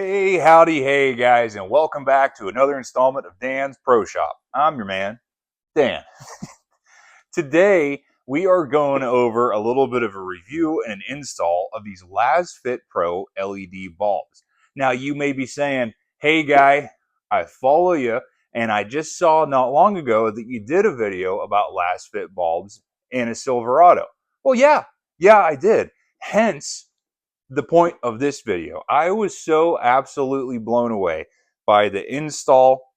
Hey, howdy, hey guys, and welcome back to another installment of Dan's Pro Shop. I'm your man, Dan. Today, we are going over a little bit of a review and an install of these LASFIT Pro LED bulbs. Now, you may be saying, hey guy, I follow you, and I just saw not long ago that you did a video about LASFIT bulbs in a Silverado. Well, yeah, I did. Hence, the point of this video. I was so absolutely blown away by the install,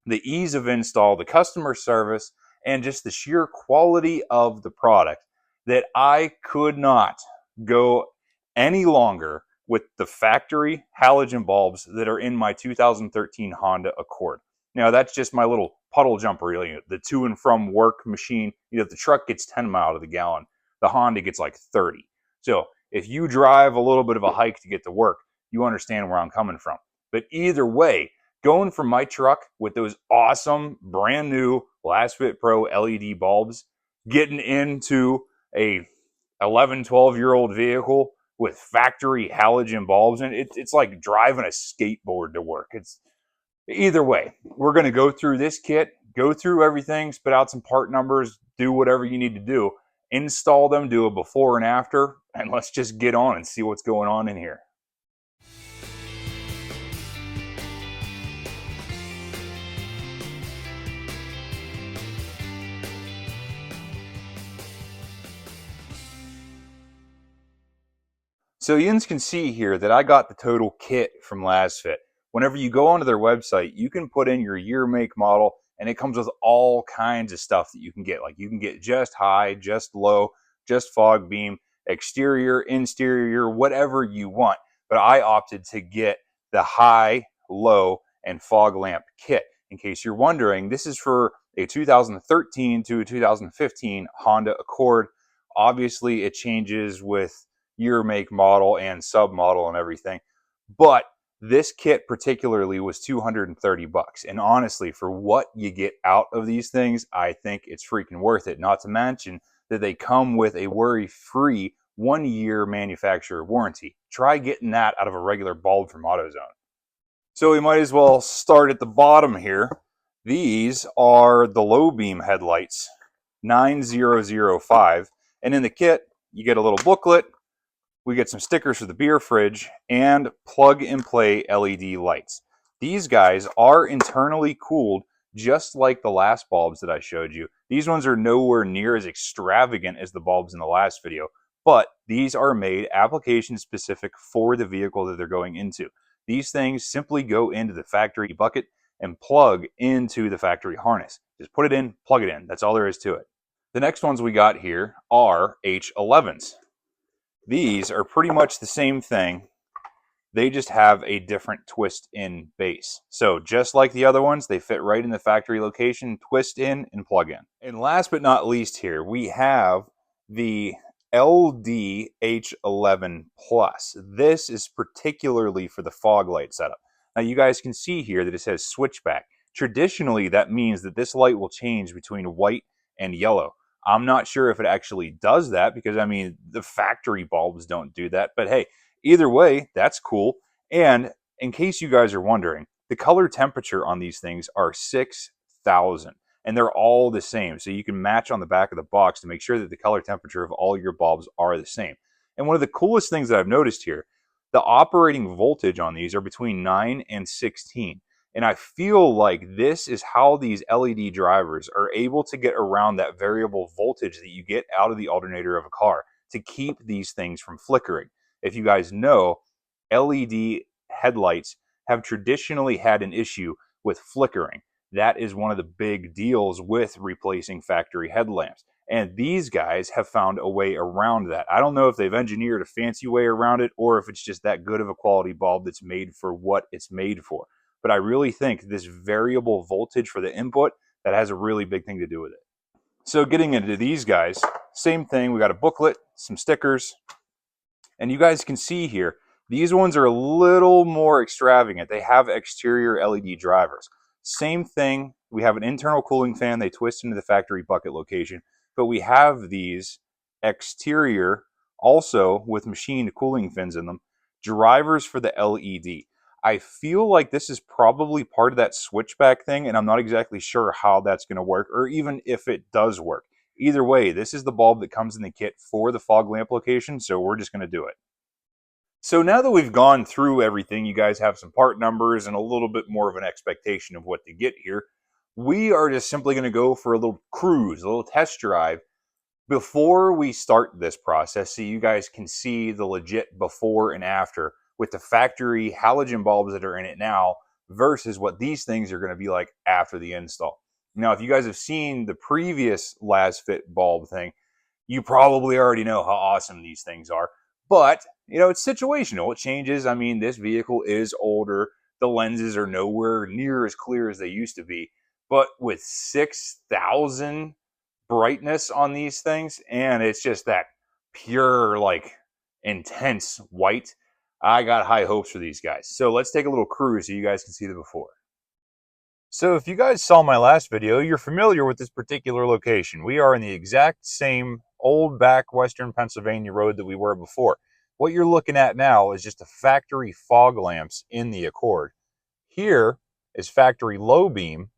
the ease of install, the customer service, and just the sheer quality of the product that I could not go any longer with the factory halogen bulbs that are in my 2013 Honda Accord. Now, that's just my little puddle jumper unit, the to and from work machine. You know, the truck gets 10 miles to the gallon, the Honda gets like 30. So if you drive a little bit of a hike to get to work, you understand where I'm coming from. But either way, going from my truck with those awesome brand new LASFIT Pro LED bulbs, getting into a 11, 12-year-old vehicle with factory halogen bulbs, and it's like driving a skateboard to work. It's either way. We're going to go through this kit, go through everything, spit out some part numbers, do whatever you need to do, install them, do a before and after, and let's just get on and see what's going on in here. So you can see here that I got the total kit from LASFIT. Whenever you go onto their website, you can put in your year, make, model, and it comes with all kinds of stuff that you can get. Like you can get just high, just low, just fog beam, exterior, interior, whatever you want. But I opted to get the high, low, and fog lamp kit. In case you're wondering, this is for a 2013 to a 2015 Honda Accord. Obviously, it changes with year, make, model, and submodel and everything. But this kit particularly was $230. And honestly, for what you get out of these things, I think it's freaking worth it. Not to mention that they come with a worry-free 1-year manufacturer warranty. Try getting that out of a regular bulb from AutoZone. So we might as well start at the bottom here. These are the low beam headlights, 9005. And in the kit, you get a little booklet. We get some stickers for the beer fridge and plug and play LED lights. These guys are internally cooled just like the last bulbs that I showed you. These ones are nowhere near as extravagant as the bulbs in the last video, but these are made application specific for the vehicle that they're going into. These things simply go into the factory bucket and plug into the factory harness. Just put it in, plug it in. That's all there is to it. The next ones we got here are H11s. These are pretty much the same thing. They just have a different twist in base. So just like the other ones, they fit right in the factory location, twist in and plug in. And last but not least here, we have the LDH11 Plus. This is particularly for the fog light setup. Now you guys can see here that it says switchback. Traditionally, that means that this light will change between white and yellow. I'm not sure if it actually does that because, I mean, the factory bulbs don't do that. But hey, either way, that's cool. And in case you guys are wondering, the color temperature on these things are 6,000. And they're all the same. So you can match on the back of the box to make sure that the color temperature of all your bulbs are the same. And one of the coolest things that I've noticed here, the operating voltage on these are between 9 and 16. And I feel like this is how these LED drivers are able to get around that variable voltage that you get out of the alternator of a car to keep these things from flickering. If you guys know, LED headlights have traditionally had an issue with flickering. That is one of the big deals with replacing factory headlamps. And these guys have found a way around that. I don't know if they've engineered a fancy way around it or if it's just that good of a quality bulb that's made for what it's made for. But I really think this variable voltage for the input, that has a really big thing to do with it. So getting into these guys, same thing. We got a booklet, some stickers, and you guys can see here, these ones are a little more extravagant. They have exterior LED drivers. Same thing. We have an internal cooling fan. They twist into the factory bucket location, but we have these exterior also with machined cooling fins in them, drivers for the LED. I feel like this is probably part of that switchback thing, and I'm not exactly sure how that's going to work, or even if it does work. Either way, this is the bulb that comes in the kit for the fog lamp location, so we're just going to do it. So now that we've gone through everything, you guys have some part numbers and a little bit more of an expectation of what to get here. We are just simply going to go for a little cruise, a little test drive before we start this process, so you guys can see the legit before and after with the factory halogen bulbs that are in it now versus what these things are going to be like after the install. Now, if you guys have seen the previous LASFIT bulb thing, you probably already know how awesome these things are. But, it's situational. It changes. I mean, this vehicle is older. The lenses are nowhere near as clear as they used to be. But with 6,000 brightness on these things, and it's just that pure, like, intense white, I got high hopes for these guys. So let's take a little cruise so you guys can see the before. So if you guys saw my last video, you're familiar with this particular location. We are in the exact same old back western Pennsylvania road that we were before. What you're looking at now is just a factory fog lamps in the Accord. Here is factory low beam.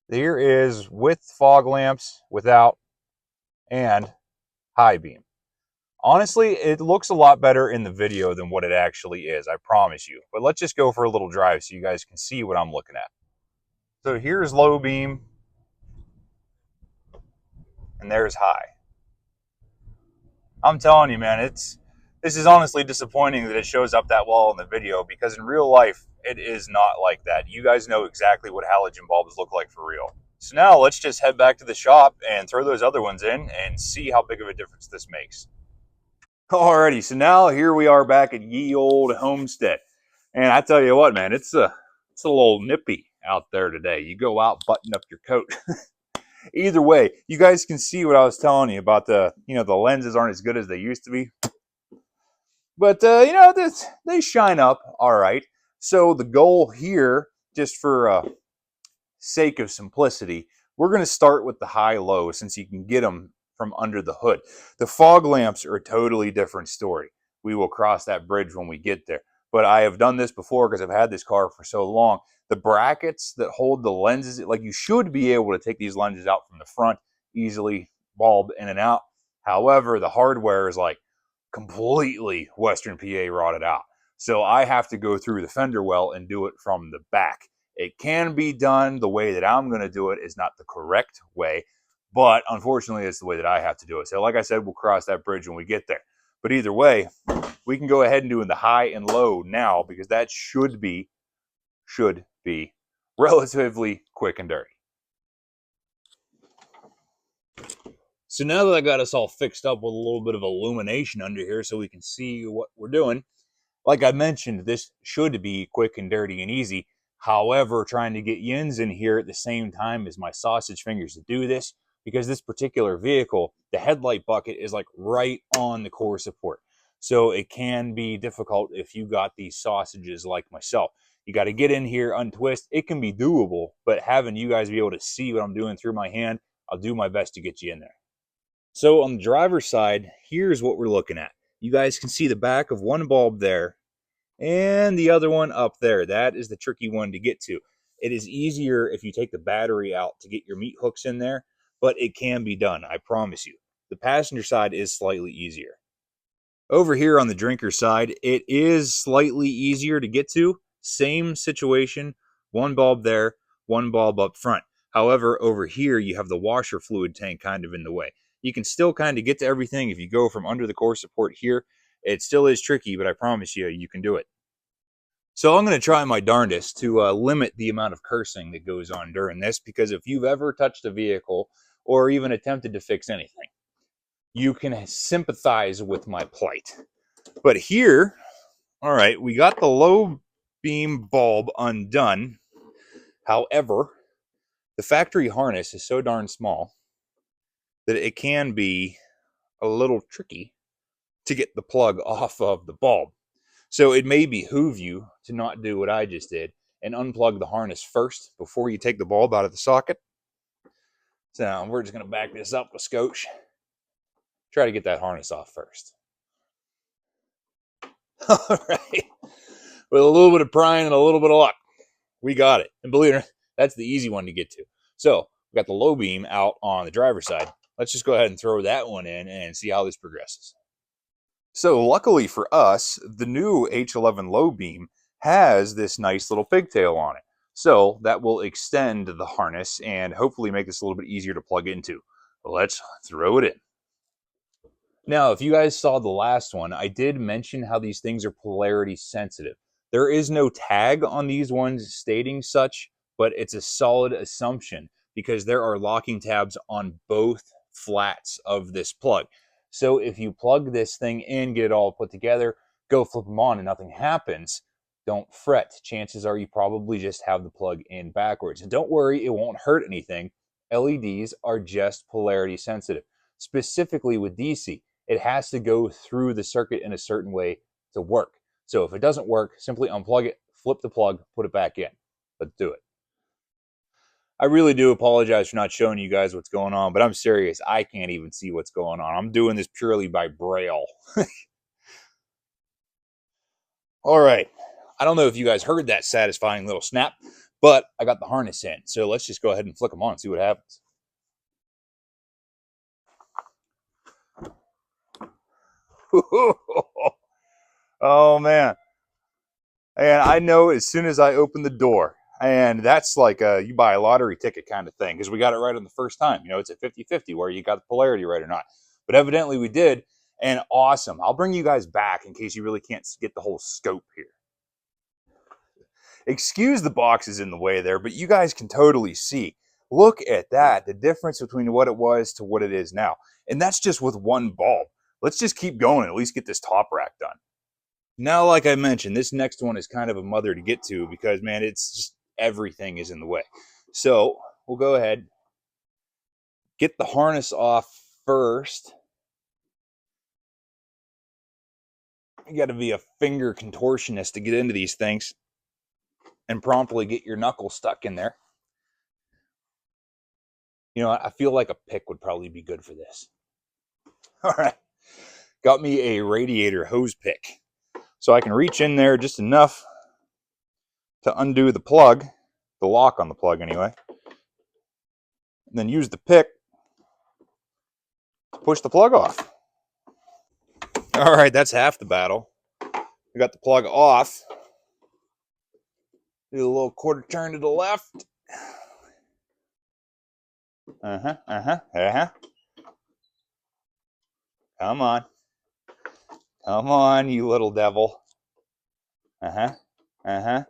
Here is with fog lamps, without, and high beam. Honestly, it looks a lot better in the video than what it actually is, I promise you. But let's just go for a little drive so you guys can see what I'm looking at. So here's low beam, and there's high. I'm telling you, man, this is honestly disappointing that it shows up that well in the video, because in real life, it is not like that. You guys know exactly what halogen bulbs look like for real. So now let's just head back to the shop and throw those other ones in and see how big of a difference this makes. Alrighty, so now here we are back at ye old homestead. And I tell you what, man, it's a little nippy out there today. You go out, button up your coat. Either way, you guys can see what I was telling you about the lenses aren't as good as they used to be. But, they shine up all right. So the goal here, just for sake of simplicity, we're going to start with the high-low since you can get them from under the hood. The fog lamps are a totally different story. We will cross that bridge when we get there. But I have done this before because I've had this car for so long. The brackets that hold the lenses, like, you should be able to take these lenses out from the front easily, bulb in and out. However, the hardware is like completely Western PA rotted out. So I have to go through the fender well and do it from the back. It can be done. The way that I'm going to do it is not the correct way, but unfortunately, it's the way that I have to do it. So like I said, we'll cross that bridge when we get there. But either way, we can go ahead and do the high and low now, because that should be relatively quick and dirty. So now that I got us all fixed up with a little bit of illumination under here so we can see what we're doing, like I mentioned, this should be quick and dirty and easy. However, trying to get yins in here at the same time as my sausage fingers to do this, because this particular vehicle, the headlight bucket is like right on the core support. So it can be difficult if you got these sausages like myself. You got to get in here, untwist. It can be doable, but having you guys be able to see what I'm doing through my hand, I'll do my best to get you in there. So on the driver's side, here's what we're looking at. You guys can see the back of one bulb there and the other one up there. That is the tricky one to get to. It is easier if you take the battery out to get your meat hooks in there, but it can be done, I promise you. The passenger side is slightly easier. Over here on the drinker side, it is slightly easier to get to. Same situation, one bulb there, one bulb up front. However, over here, you have the washer fluid tank kind of in the way. You can still kind of get to everything if you go from under the core support here. It still is tricky, but I promise you, you can do it. So I'm going to try my darndest to limit the amount of cursing that goes on during this, because if you've ever touched a vehicle or even attempted to fix anything, you can sympathize with my plight. But here, all right, we got the low beam bulb undone. However, the factory harness is so darn small that it can be a little tricky to get the plug off of the bulb. So it may behoove you to not do what I just did and unplug the harness first before you take the bulb out of the socket. So we're just going to back this up with scotch. Try to get that harness off first. All right. With a little bit of prying and a little bit of luck, we got it. And believe it or not, that's the easy one to get to. So we got the low beam out on the driver's side. Let's just go ahead and throw that one in and see how this progresses. So luckily for us, the new H11 low beam has this nice little pigtail on it. So that will extend the harness and hopefully make this a little bit easier to plug into. Let's throw it in. Now, if you guys saw the last one, I did mention how these things are polarity sensitive. There is no tag on these ones stating such, but it's a solid assumption because there are locking tabs on both flats of this plug. So if you plug this thing in, get it all put together, go flip them on and nothing happens, don't fret. Chances are you probably just have the plug in backwards. And don't worry, it won't hurt anything. LEDs are just polarity sensitive, specifically with DC. It has to go through the circuit in a certain way to work. So if it doesn't work, simply unplug it, flip the plug, put it back in. Let's do it. I really do apologize for not showing you guys what's going on, but I'm serious. I can't even see what's going on. I'm doing this purely by braille. All right. I don't know if you guys heard that satisfying little snap, but I got the harness in. So let's just go ahead and flick them on and see what happens. Oh, man. And I know as soon as I open the door, and that's like a you buy a lottery ticket kind of thing because we got it right on the first time. You know, it's a 50-50 where you got the polarity right or not. But evidently we did, and awesome. I'll bring you guys back in case you really can't get the whole scope here. Excuse the boxes in the way there, but you guys can totally see. Look at that, the difference between what it was to what it is now. And that's just with one bulb. Let's just keep going and at least get this top rack done. Now, like I mentioned, this next one is kind of a mother to get to because, man, it's just everything is in the way. So we'll go ahead, get the harness off first. You got to be a finger contortionist to get into these things and promptly get your knuckle stuck in there. You know, I feel like a pick would probably be good for this. All right. Got me a radiator hose pick. So I can reach in there just enough to undo the plug, the lock on the plug anyway. And then use the pick to push the plug off. All right, that's half the battle. We got the plug off. Do a little quarter turn to the left. Uh-huh. Come on. Come on, you little devil. Uh-huh.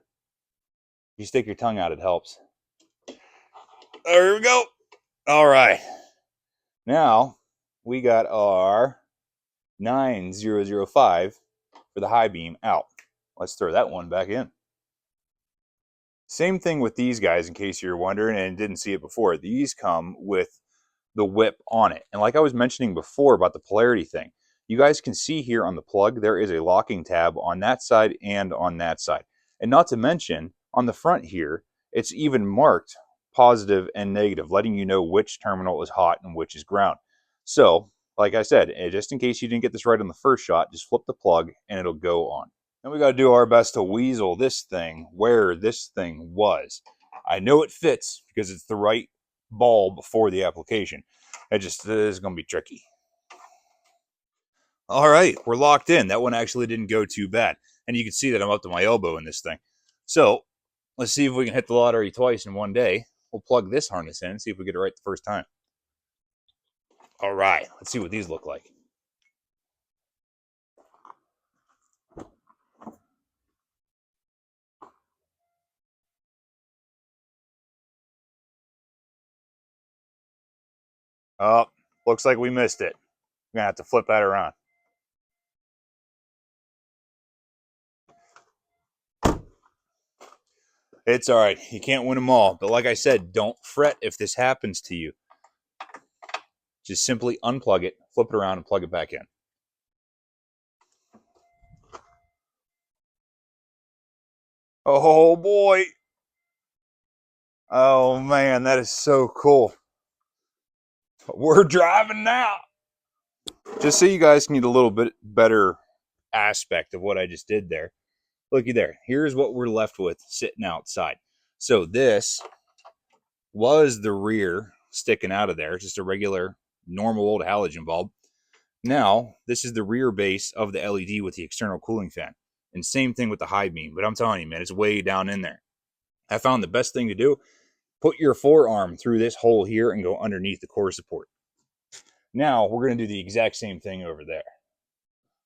You stick your tongue out, it helps. There we go. All right. Now, we got our 9005 for the high beam out. Let's throw that one back in. Same thing with these guys, in case you're wondering and didn't see it before. These come with the whip on it. And like I was mentioning before about the polarity thing, you guys can see here on the plug, there is a locking tab on that side and on that side. And not to mention, on the front here, it's even marked positive and negative, letting you know which terminal is hot and which is ground. So, like I said, just in case you didn't get this right on the first shot, just flip the plug and it'll go on. And we got to do our best to weasel this thing where this thing was. I know it fits because it's the right ball before the application. It just is going to be tricky. All right, we're locked in. That one actually didn't go too bad. And you can see that I'm up to my elbow in this thing. So let's see if we can hit the lottery twice in one day. We'll plug this harness in and see if we get it right the first time. All right, let's see what these look like. Oh, looks like we missed it. We're going to have to flip that around. It's all right. You can't win them all. But like I said, don't fret if this happens to you. Just simply unplug it, flip it around, and plug it back in. Oh, boy. Oh, man, that is so cool. We're driving now. Just so you guys can get a little bit better aspect of what I just did there. looky there. Here's what we're left with sitting outside. So this was the rear sticking out of there, just a regular, normal old halogen bulb. Now, this is the rear base of the LED with the external cooling fan. And same thing with the high beam, but I'm telling you, man, it's way down in there. I found the best thing to do, put your forearm through this hole here and go underneath the core support. Now, we're going to do the exact same thing over there.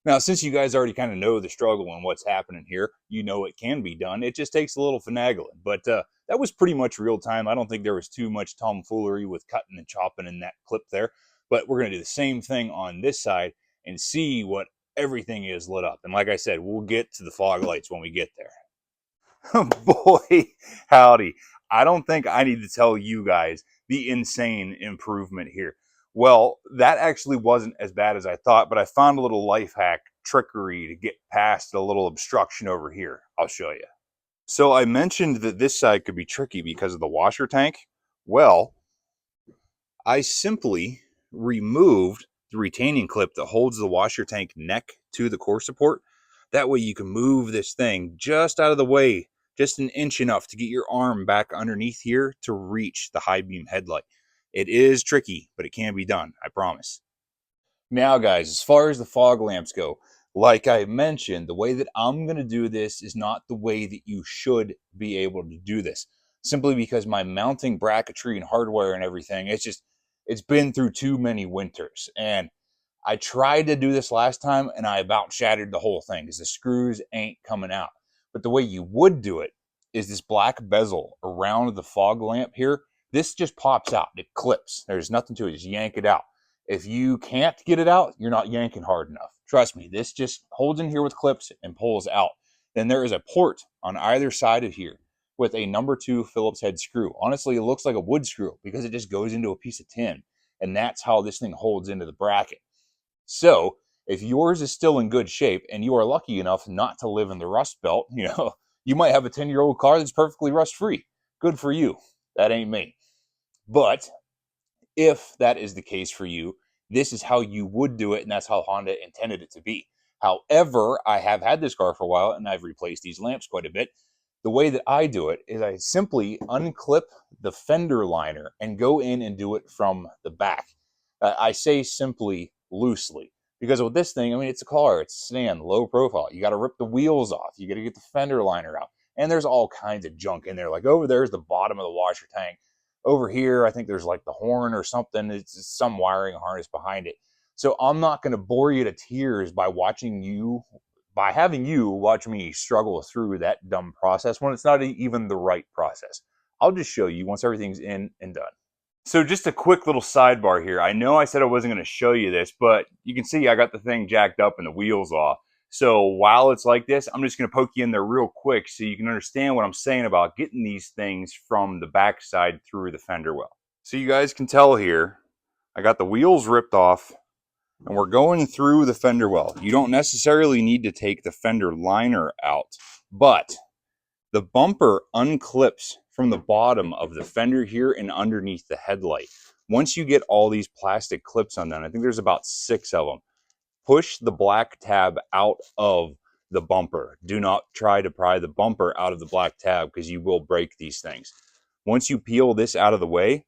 Now, since you guys already kind of know the struggle and what's happening here, you know it can be done. It just takes a little finagling. But that was pretty much real time. I don't think there was too much tomfoolery with cutting and chopping in that clip there. But we're going to do the same thing on this side and see what everything is lit up. And like I said, we'll get to the fog lights when we get there. Boy, howdy. I don't think I need to tell you guys the insane improvement here. Well, that actually wasn't as bad as I thought, but I found a little life hack trickery to get past a little obstruction over here. I'll show you. So I mentioned that this side could be tricky because of the washer tank. Well, I simply removed the retaining clip that holds the washer tank neck to the core support. That way you can move this thing just out of the way, just an inch enough to get your arm back underneath here to reach the high beam headlight. It is tricky, but it can be done, I promise. Now, guys, as far as the fog lamps go, like I mentioned, the way that I'm going to do this is not the way that you should be able to do this. Simply because my mounting bracketry and hardware and everything, it's been through too many winters. And I tried to do this last time and I about shattered the whole thing because the screws ain't coming out. But the way you would do it is this black bezel around the fog lamp here. This just pops out. It clips. There's nothing to it. Just yank it out. If you can't get it out, you're not yanking hard enough. Trust me, this just holds in here with clips and pulls out. Then there is a port on either side of here with a number 2 Phillips head screw. Honestly, it looks like a wood screw because it just goes into a piece of tin. And that's how this thing holds into the bracket. So if yours is still in good shape and you are lucky enough not to live in the rust belt, you might have a 10-year-old car that's perfectly rust free. Good for you. That ain't me. But if that is the case for you, this is how you would do it, and that's how Honda intended it to be. However, I have had this car for a while, and I've replaced these lamps quite a bit. The way that I do it is I simply unclip the fender liner and go in and do it from the back. I say simply loosely, because with this thing, I mean, it's a car, it's a sedan, low profile. You got to rip the wheels off. You got to get the fender liner out. And there's all kinds of junk in there. Like over there's the bottom of the washer tank. Over here, I think there's like the horn or something. It's some wiring harness behind it. So I'm not going to bore you to tears by having you watch me struggle through that dumb process when it's not even the right process. I'll just show you once everything's in and done. So just a quick little sidebar here. I know I said I wasn't going to show you this, but you can see I got the thing jacked up and the wheels off. So while it's like this, I'm just going to poke you in there real quick so you can understand what I'm saying about getting these things from the backside through the fender well. So you guys can tell here, I got the wheels ripped off and we're going through the fender well. You don't necessarily need to take the fender liner out, but the bumper unclips from the bottom of the fender here and underneath the headlight. Once you get all these plastic clips undone, I think there's about 6 of them, push the black tab out of the bumper. Do not try to pry the bumper out of the black tab because you will break these things. Once you peel this out of the way,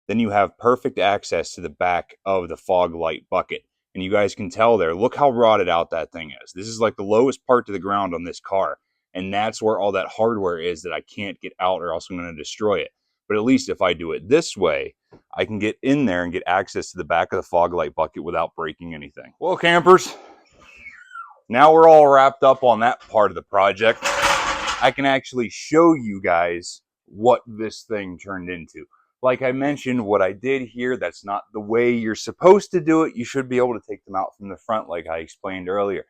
then you have perfect access to the back of the fog light bucket. And you guys can tell there, look how rotted out that thing is. This is like the lowest part to the ground on this car. And that's where all that hardware is that I can't get out or else I'm going to destroy it. But at least if I do it this way, I can get in there and get access to the back of the fog light bucket without breaking anything. Well, campers, now we're all wrapped up on that part of the project. I can actually show you guys what this thing turned into. Like I mentioned, what I did here, that's not the way you're supposed to do it. You should be able to take them out from the front like I explained earlier.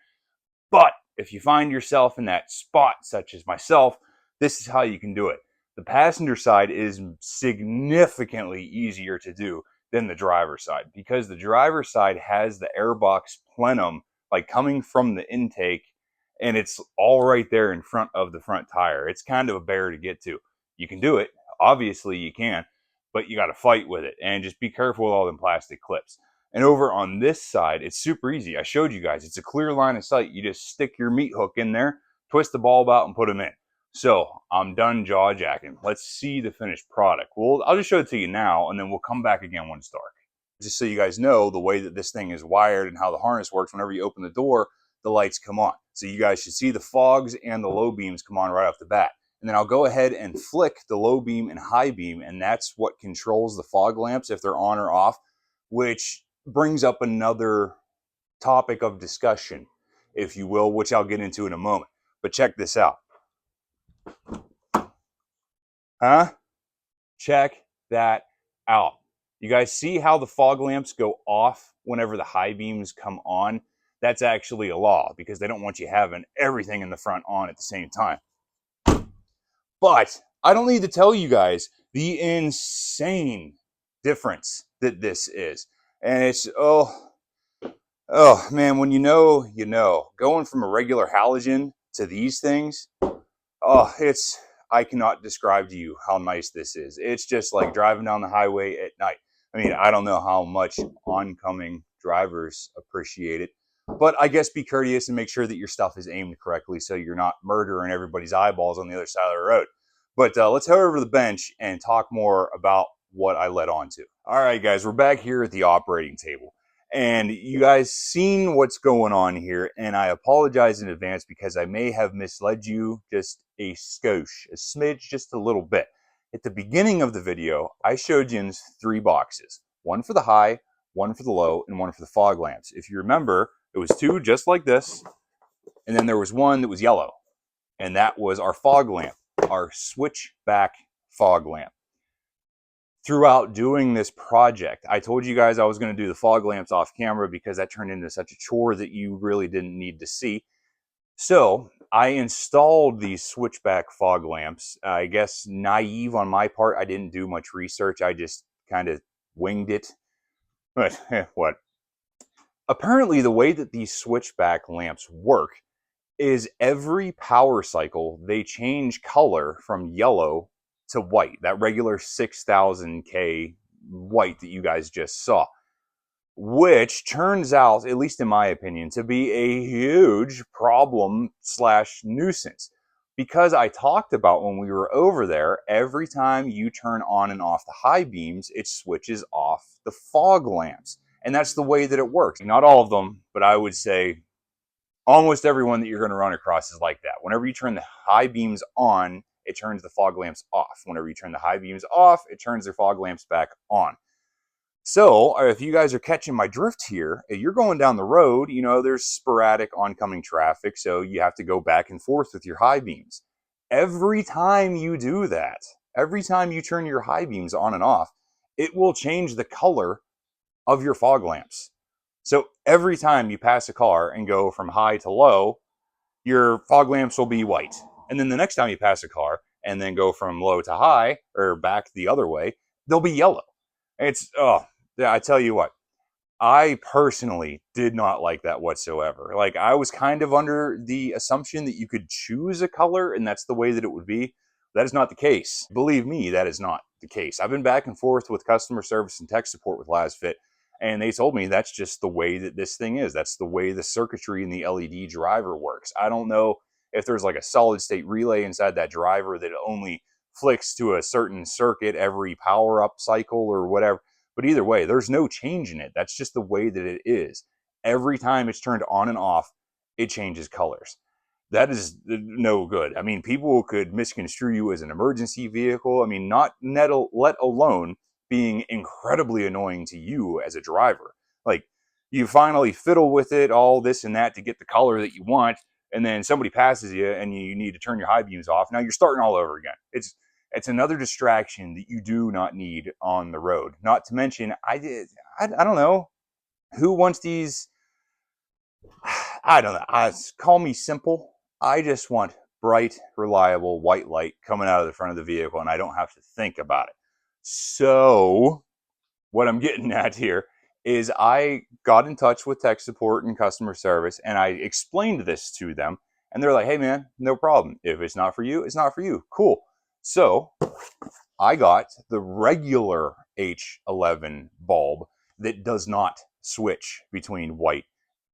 But if you find yourself in that spot, such as myself, this is how you can do it. The passenger side is significantly easier to do than the driver's side because the driver's side has the airbox plenum like coming from the intake and it's all right there in front of the front tire. It's kind of a bear to get to. You can do it. Obviously you can, but you got to fight with it and just be careful with all them plastic clips. And over on this side, it's super easy. I showed you guys, it's a clear line of sight. You just stick your meat hook in there, twist the bulb out and put them in. So I'm done jaw jacking. Let's see the finished product. Well, I'll just show it to you now, and then we'll come back again when it's dark. Just so you guys know the way that this thing is wired and how the harness works. Whenever you open the door, the lights come on. So you guys should see the fogs and the low beams come on right off the bat. And then I'll go ahead and flick the low beam and high beam, and that's what controls the fog lamps if they're on or off, which brings up another topic of discussion, if you will, which I'll get into in a moment. But check this out. Huh? Check that out. You guys see how the fog lamps go off whenever the high beams come on? That's actually a law because they don't want you having everything in the front on at the same time. But I don't need to tell you guys the insane difference that this is. And it's, oh man, when you know, you know. Going from a regular halogen to these things, I cannot describe to you how nice this is. It's just like driving down the highway at night. I mean, I don't know how much oncoming drivers appreciate it, but I guess be courteous and make sure that your stuff is aimed correctly so you're not murdering everybody's eyeballs on the other side of the road. But let's head over to the bench and talk more about what I led on to. All right, guys, we're back here at the operating table. And you guys seen what's going on here, and I apologize in advance because I may have misled you just a skosh, a smidge, just a little bit. At the beginning of the video, I showed you 3 boxes, one for the high, one for the low, and one for the fog lamps. If you remember, it was 2 just like this, and then there was one that was yellow, and that was our fog lamp, our switchback fog lamp. Throughout doing this project, I told you guys I was going to do the fog lamps off camera because that turned into such a chore that you really didn't need to see. So I installed these switchback fog lamps. I guess naive on my part. I didn't do much research. I just kind of winged it. But what? Apparently the way that these switchback lamps work is every power cycle, they change color from yellow to white, that regular 6000K white that you guys just saw, which turns out, at least in my opinion, to be a huge problem slash nuisance. Because I talked about when we were over there, every time you turn on and off the high beams, it switches off the fog lamps. And that's the way that it works. Not all of them, but I would say almost everyone that you're going to run across is like that. Whenever you turn the high beams on, it turns the fog lamps off. Whenever you turn the high beams off, it turns their fog lamps back on. So if you guys are catching my drift here, if you're going down the road, you know, there's sporadic oncoming traffic, so you have to go back and forth with your high beams. Every time you do that, every time you turn your high beams on and off, it will change the color of your fog lamps. So every time you pass a car and go from high to low, your fog lamps will be white. And then the next time you pass a car and then go from low to high or back the other way, they'll be yellow. It's, yeah, I tell you what, I personally did not like that whatsoever. Like, I was kind of under the assumption that you could choose a color and that's the way that it would be. That is not the case. Believe me, that is not the case. I've been back and forth with customer service and tech support with LASFIT, and they told me that's just the way that this thing is. That's the way the circuitry in the LED driver works. I don't know if there's like a solid state relay inside that driver that only flicks to a certain circuit every power up cycle or whatever. But either way, there's no change in it. That's just the way that it is. Every time it's turned on and off, it changes colors. That is no good. I mean, people could misconstrue you as an emergency vehicle. I mean, let alone being incredibly annoying to you as a driver. Like, you finally fiddle with it, all this and that to get the color that you want, and then somebody passes you and you need to turn your high beams off. Now you're starting all over again. It's another distraction that you do not need on the road. Not to mention, I don't know who wants these. I don't know. Call me simple. I just want bright, reliable white light coming out of the front of the vehicle, and I don't have to think about it. So what I'm getting at here is I got in touch with tech support and customer service, and I explained this to them, and they're like, hey man, no problem. If it's not for you, it's not for you. Cool. So I got the regular H11 bulb that does not switch between white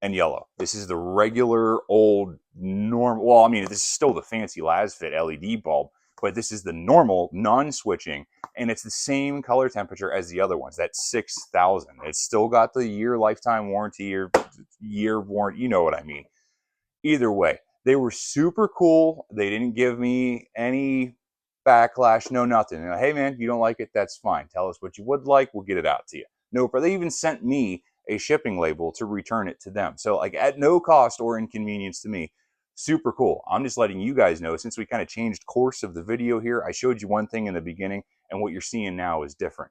and yellow. This is the regular old normal. Well, I mean, this is still the fancy LASFIT LED bulb, but this is the normal non-switching, and it's the same color temperature as the other ones. That's 6,000. It's still got the year lifetime warranty or year warranty. You know what I mean? Either way, they were super cool. They didn't give me any backlash, no nothing. And, hey man, you don't like it, that's fine. Tell us what you would like, we'll get it out to you. No, but they even sent me a shipping label to return it to them. So like at no cost or inconvenience to me. Super cool. I'm just letting you guys know, since we kind of changed course of the video here, I showed you one thing in the beginning and what you're seeing now is different.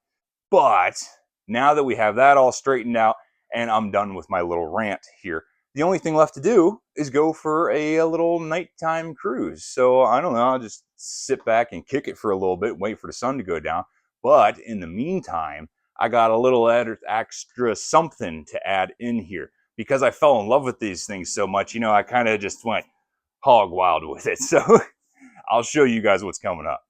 But now that we have that all straightened out and I'm done with my little rant here, the only thing left to do is go for a little nighttime cruise. So I don't know, I'll just sit back and kick it for a little bit, wait for the sun to go down. But in the meantime, I got a little extra something to add in here. Because I fell in love with these things so much, you know, I kind of just went hog wild with it. So I'll show you guys what's coming up.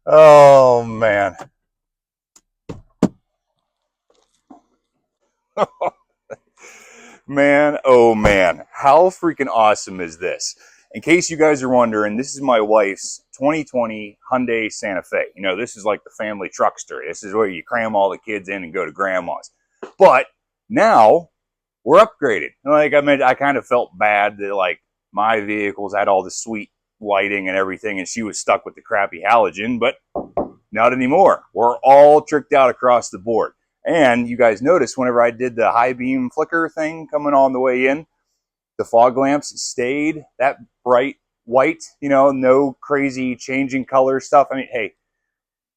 Oh man. Man, oh man, how freaking awesome is this? In case you guys are wondering, this is my wife's 2020 Hyundai Santa-fe. You know, this is like the family truckster. This is where you cram all the kids in and go to grandma's. But now we're upgraded. Like I mean, I kind of felt bad that like my vehicles had all the sweet lighting and everything, and she was stuck with the crappy halogen, but not anymore. We're all tricked out across the board. And you guys notice whenever I did the high beam flicker thing coming on the way in, the fog lamps stayed that bright white, you know, no crazy changing color stuff. I mean, hey,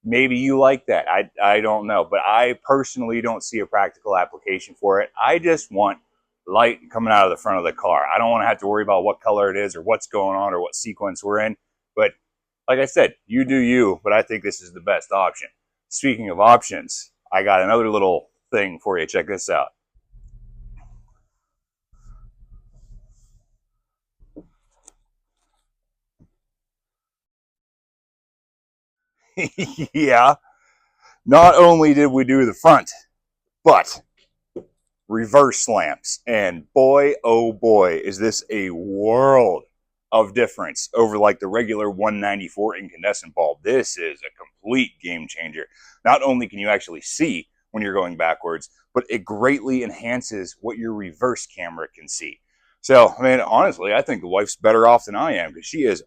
maybe you like that. I don't know. But I personally don't see a practical application for it. I just want light coming out of the front of the car. I don't want to have to worry about what color it is or what's going on or what sequence we're in. But like I said, you do you, but I think this is the best option. Speaking of options, I got another little thing for you. Check this out. Yeah, not only did we do the front, but reverse lamps. And boy, oh boy, is this a world of difference over like the regular 194 incandescent bulb. This is a complete game changer. Not only can you actually see when you're going backwards, but it greatly enhances what your reverse camera can see. So, I mean, honestly, I think the wife's better off than I am because she is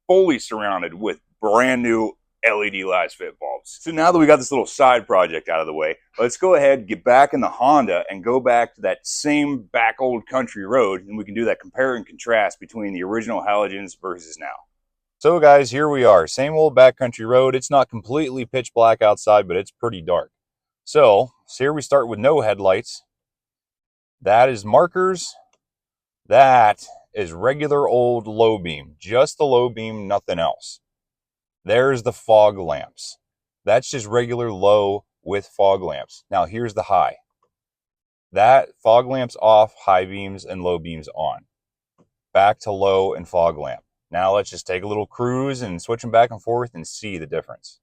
fully surrounded with brand new LED LASFIT bulbs. So now that we got this little side project out of the way, let's go ahead, get back in the Honda and go back to that same back old country road, and we can do that compare and contrast between the original halogens versus now. So guys, here we are, same old backcountry road. It's not completely pitch black outside, but it's pretty dark. So here we start with no headlights. That is markers. That is regular old low beam, just the low beam, nothing else. There's the fog lamps. That's just regular low with fog lamps. Now here's the high. That fog lamps off, high beams and low beams on. Back to low and fog lamp. Now let's just take a little cruise and switch them back and forth and see the difference.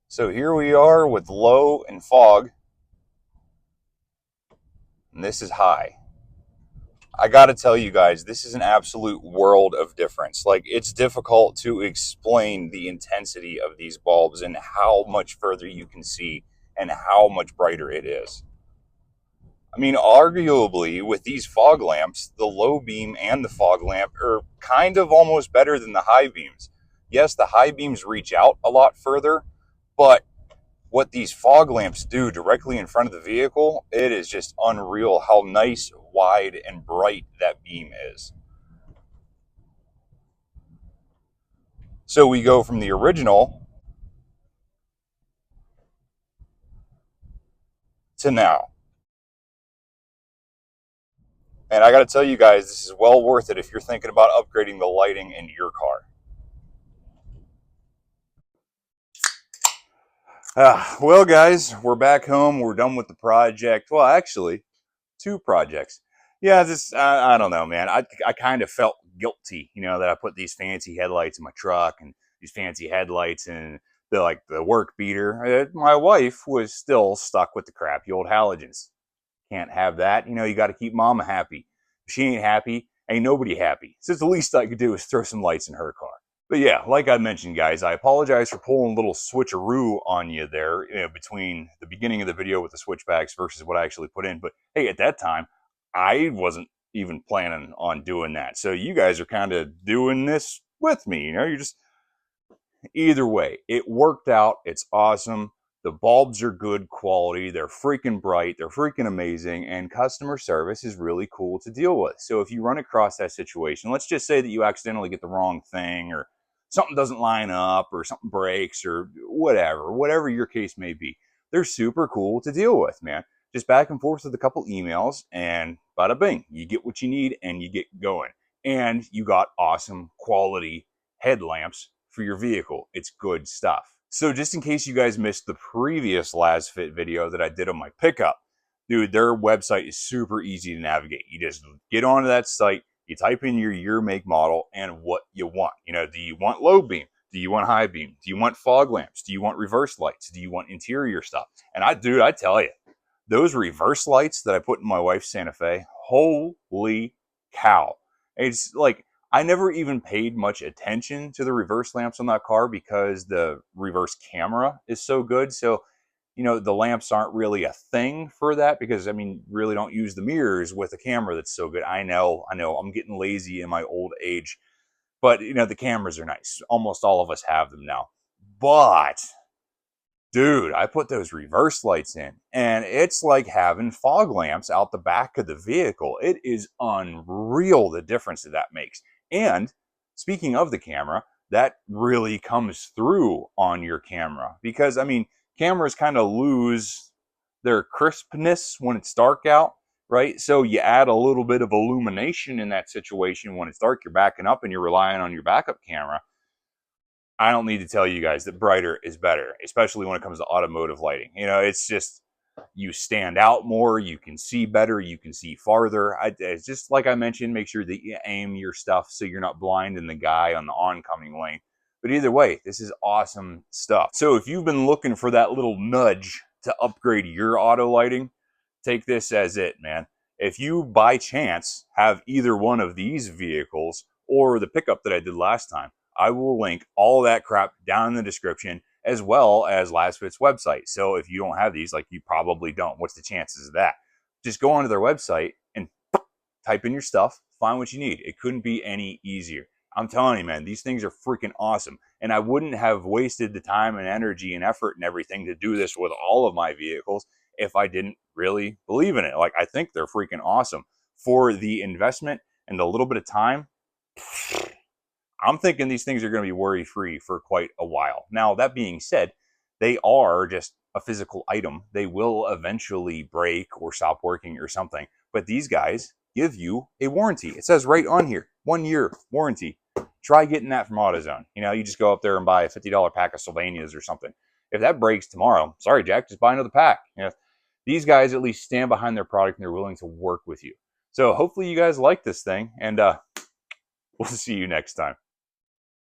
So here we are with low and fog, and this is high. I gotta tell you guys, this is an absolute world of difference. Like, it's difficult to explain the intensity of these bulbs and how much further you can see and how much brighter it is. I mean, arguably, with these fog lamps, the low beam and the fog lamp are kind of almost better than the high beams. Yes, the high beams reach out a lot further, but what these fog lamps do directly in front of the vehicle, it is just unreal how nice, wide, and bright that beam is. So we go from the original to now. And I got to tell you guys, this is well worth it if you're thinking about upgrading the lighting in your car. Well, guys, we're back home. We're done with the project. Well, actually, two projects. Yeah, this I don't know, man. I kind of felt guilty, that I put these fancy headlights in my truck and these fancy headlights and the work beater. My wife was still stuck with the crappy old halogens. Can't have that. You got to keep mama happy. If she ain't happy, ain't nobody happy. So the least I could do is throw some lights in her car. But yeah, like I mentioned, guys, I apologize for pulling a little switcheroo on you there, between the beginning of the video with the switchbacks versus what I actually put in. But hey, at that time, I wasn't even planning on doing that. So you guys are kind of doing this with me. You're just either way, it worked out. It's awesome. The bulbs are good quality. They're freaking bright. They're freaking amazing. And customer service is really cool to deal with. So if you run across that situation, let's just say that you accidentally get the wrong thing or something doesn't line up or something breaks or whatever your case may be, they're super cool to deal with, man. Just back and forth with a couple emails and bada bing, you get what you need and you get going. And you got awesome quality headlamps for your vehicle. It's good stuff. So just in case you guys missed the previous LASFIT video that I did on my pickup, dude, their website is super easy to navigate. You just get onto that site, you type in your year, make, model, and what you want. Do you want low beam? Do you want high beam? Do you want fog lamps? Do you want reverse lights? Do you want interior stuff? And I tell you, those reverse lights that I put in my wife's Santa-Fe, holy cow. It's like, I never even paid much attention to the reverse lamps on that car because the reverse camera is so good. So, the lamps aren't really a thing for that because, really don't use the mirrors with a camera that's so good. I know, I'm getting lazy in my old age, but, the cameras are nice. Almost all of us have them now. But dude, I put those reverse lights in, and it's like having fog lamps out the back of the vehicle. It is unreal the difference that makes. And speaking of the camera, that really comes through on your camera because, cameras kind of lose their crispness when it's dark out, right? So you add a little bit of illumination in that situation when it's dark, you're backing up and you're relying on your backup camera. I don't need to tell you guys that brighter is better, especially when it comes to automotive lighting. It's just, you stand out more, you can see better, you can see farther. It's just like I mentioned, make sure that you aim your stuff so you're not blinding the guy on the oncoming lane. But either way, this is awesome stuff. So if you've been looking for that little nudge to upgrade your auto lighting, take this as it, man. If you by chance have either one of these vehicles or the pickup that I did last time, I will link all of that crap down in the description, as well as LASFIT's website. So if you don't have these, like you probably don't, what's the chances of that? Just go onto their website and type in your stuff, find what you need. It couldn't be any easier. I'm telling you, man, these things are freaking awesome. And I wouldn't have wasted the time and energy and effort and everything to do this with all of my vehicles if I didn't really believe in it. Like, I think they're freaking awesome. For the investment and the little bit of time, I'm thinking these things are going to be worry-free for quite a while. Now, that being said, they are just a physical item. They will eventually break or stop working or something. But these guys give you a warranty. It says right on here, 1 year warranty. Try getting that from AutoZone. You just go up there and buy a $50 pack of Sylvanias or something. If that breaks tomorrow, sorry, Jack, just buy another pack. These guys at least stand behind their product and they're willing to work with you. So hopefully you guys like this thing, and we'll see you next time.